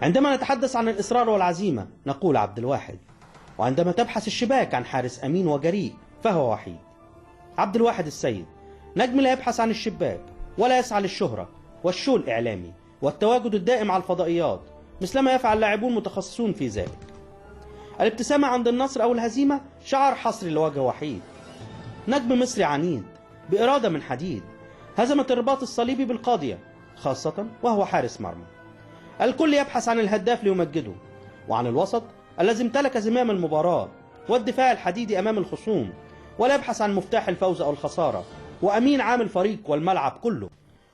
عندما نتحدث عن الإصرار والعزيمة نقول عبد الواحد، وعندما تبحث الشباك عن حارس أمين وجريء فهو وحيد. عبد الواحد السيد نجم لا يبحث عن الشباك ولا يسعى للشهرة والشو الإعلامي والتواجد الدائم على الفضائيات مثلما يفعل لاعبون متخصصون في ذلك. الابتسامة عند النصر أو الهزيمة شعار حصري لوجه وحيد. نجم مصري عنيد بإرادة من حديد هزمت الرباط الصليبي بالقاضية خاصة وهو حارس مرمى. الكل يبحث عن الهداف ليمجده، وعن الوسط الذي امتلك زمام المباراة والدفاع الحديدي أمام الخصوم، ولا يبحث عن مفتاح الفوز أو الخسارة وأمين عام الفريق والملعب كله.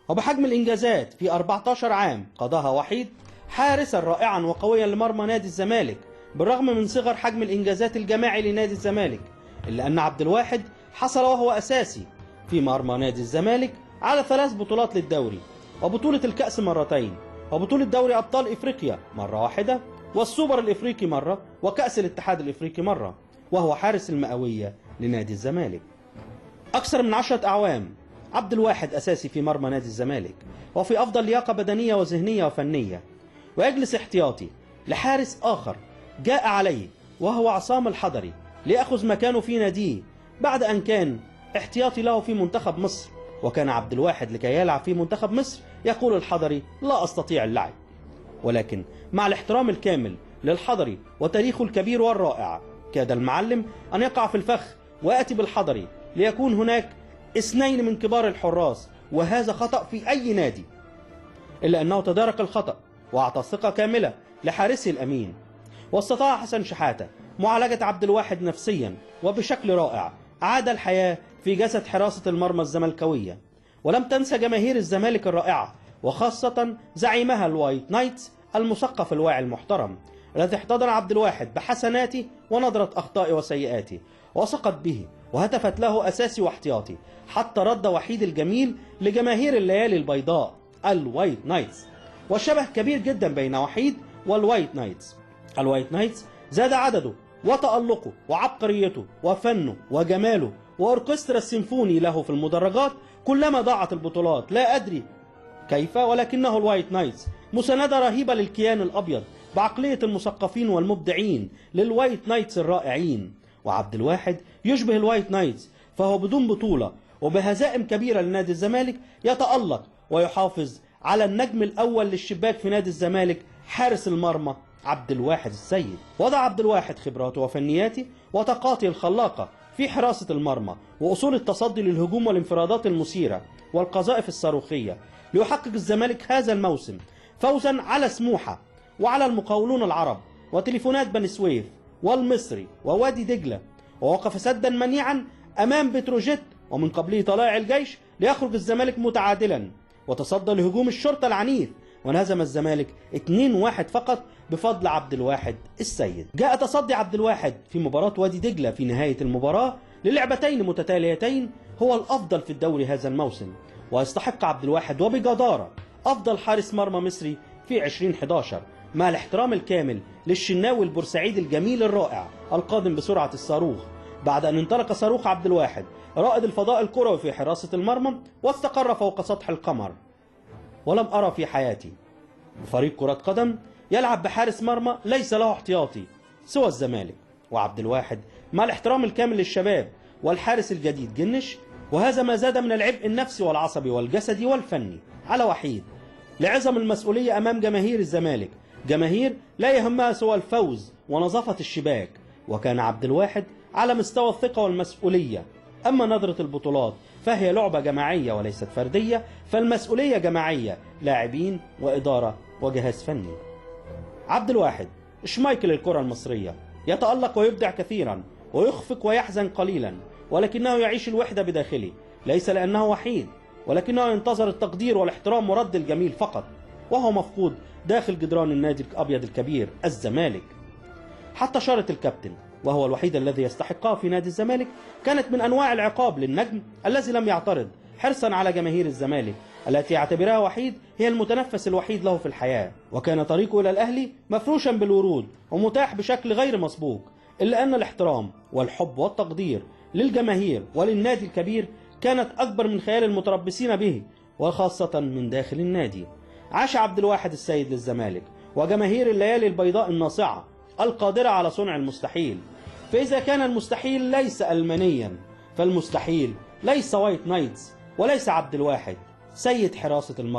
وبحجم الإنجازات في 14 عام قضاها وحيد حارسا رائعا وقويا لمرمى نادي الزمالك، بالرغم من صغر حجم الإنجازات الجماعي لنادي الزمالك، إلا أن عبد الواحد حصل وهو أساسي في مرمى نادي الزمالك على 3 بطولات للدوري، وبطولة الكأس مرتين، وبطولة دوري أبطال إفريقيا مرة واحدة، والسوبر الإفريقي مرة، وكأس الاتحاد الإفريقي مرة، وهو حارس المئوية لنادي الزمالك. أكثر من 10 أعوام عبد الواحد أساسي في مرمى نادي الزمالك، وفي أفضل لياقة بدنية وذهنية وفنية، ويجلس احتياطي لحارس آخر جاء عليه وهو عصام الحضري ليأخذ مكانه في ناديه بعد أن كان احتياطي له في منتخب مصر. وكان عبد الواحد لكي يلعب في منتخب مصر يقول الحضري: لا أستطيع اللعب. ولكن مع الاحترام الكامل للحضري وتاريخه الكبير والرائع، كاد المعلم أن يقع في الفخ ويأتي بالحضري ليكون هناك 2 من كبار الحراس، وهذا خطأ في أي نادي، إلا أنه تدارك الخطأ وأعطى ثقة كاملة لحارسه الأمين. واستطاع حسن شحاتة معالجة عبد الواحد نفسيا وبشكل رائع، عاد الحياة في جسد حراسة المرمى الزملكاوية. ولم تنسى جماهير الزمالك الرائعة وخاصة زعيمها الوايت نايتس المثقف الواعي المحترم، الذي احتضن عبد الواحد بحسناته ونظرة أخطائه وسيئاته، وثقت به وهتفت له أساسي واحتياطي، حتى رد وحيد الجميل لجماهير الليالي البيضاء الوايت نايتس. والشبه كبير جدا بين وحيد والوايت نايتس. الوايت نايتس زاد عدده وتألقه وعبقريته وفنه وجماله وأوركسترا السيمفوني له في المدرجات كلما ضاعت البطولات، لا أدري كيف، ولكنه الوايت نايتس مساندة رهيبة للكيان الأبيض بعقلية المثقفين والمبدعين للوايت نايتس الرائعين. وعبد الواحد يشبه الوايت نايتس، فهو بدون بطولة وبهزائم كبيرة لنادي الزمالك يتألق ويحافظ على النجم الأول للشباك في نادي الزمالك، حارس المرمى عبد الواحد السيد. وضع عبد الواحد خبراته وفنياته وطاقاته الخلاقة في حراسة المرمى وأصول التصدي للهجوم والانفرادات المثيرة والقذائف الصاروخية ليحقق الزمالك هذا الموسم فوزا على سموحة وعلى المقاولون العرب وتليفونات بني سويف والمصري ووادي دجلة، ووقف سدا منيعا أمام بتروجيت ومن قبله طلائع الجيش ليخرج الزمالك متعادلا، وتصدى لهجوم الشرطة العنيف وانهزم الزمالك 2-1 فقط بفضل عبد الواحد السيد. جاء تصدي عبد الواحد في مباراة وادي دجلة في نهاية المباراة للعبتين متتاليتين هو الأفضل في الدوري هذا الموسم، ويستحق عبد الواحد وبجدارة أفضل حارس مرمى مصري في 2011 مع الاحترام الكامل للشناوي البورسعيدي الجميل الرائع القادم بسرعة الصاروخ، بعد أن انطلق صاروخ عبد الواحد رائد الفضاء الكروي في حراسة المرمى واستقر فوق سطح القمر. ولم أرى في حياتي فريق كرة قدم يلعب بحارس مرمى ليس له احتياطي سوى الزمالك وعبد الواحد، مع الاحترام الكامل للشباب والحارس الجديد جنش. وهذا ما زاد من العبء النفسي والعصبي والجسدي والفني على وحيد لعظم المسؤولية أمام جماهير الزمالك، جماهير لا يهمها سوى الفوز ونظافة الشباك. وكان عبد الواحد على مستوى الثقة والمسؤولية. أما نظرة البطولات فهي لعبة جماعية وليست فردية، فالمسؤولية جماعية، لاعبين وإدارة وجهاز فني. عبد الواحد شمايكل الكرة المصرية، يتألق ويبدع كثيرا ويخفق ويحزن قليلا، ولكنه يعيش الوحدة بداخله، ليس لأنه وحيد ولكنه ينتظر التقدير والاحترام ورد الجميل فقط، وهو مفقود داخل جدران النادي الأبيض الكبير الزمالك. حتى شارة الكابتن وهو الوحيد الذي يستحقها في نادي الزمالك كانت من أنواع العقاب للنجم الذي لم يعترض، حرصا على جماهير الزمالك التي يعتبرها وحيد هي المتنفس الوحيد له في الحياة. وكان طريقه إلى الأهلي مفروشا بالورود ومتاح بشكل غير مسبوق، إلا أن الاحترام والحب والتقدير للجماهير وللنادي الكبير كانت أكبر من خيال المتربصين به، وخاصة من داخل النادي. عاش عبد الواحد السيد للزمالك وجماهير الليالي البيضاء الناصعة القادرة على صنع المستحيل. فإذا كان المستحيل ليس ألمانيا، فالمستحيل ليس وايت نايتس وليس عبد الواحد سيد حراسة المرمى.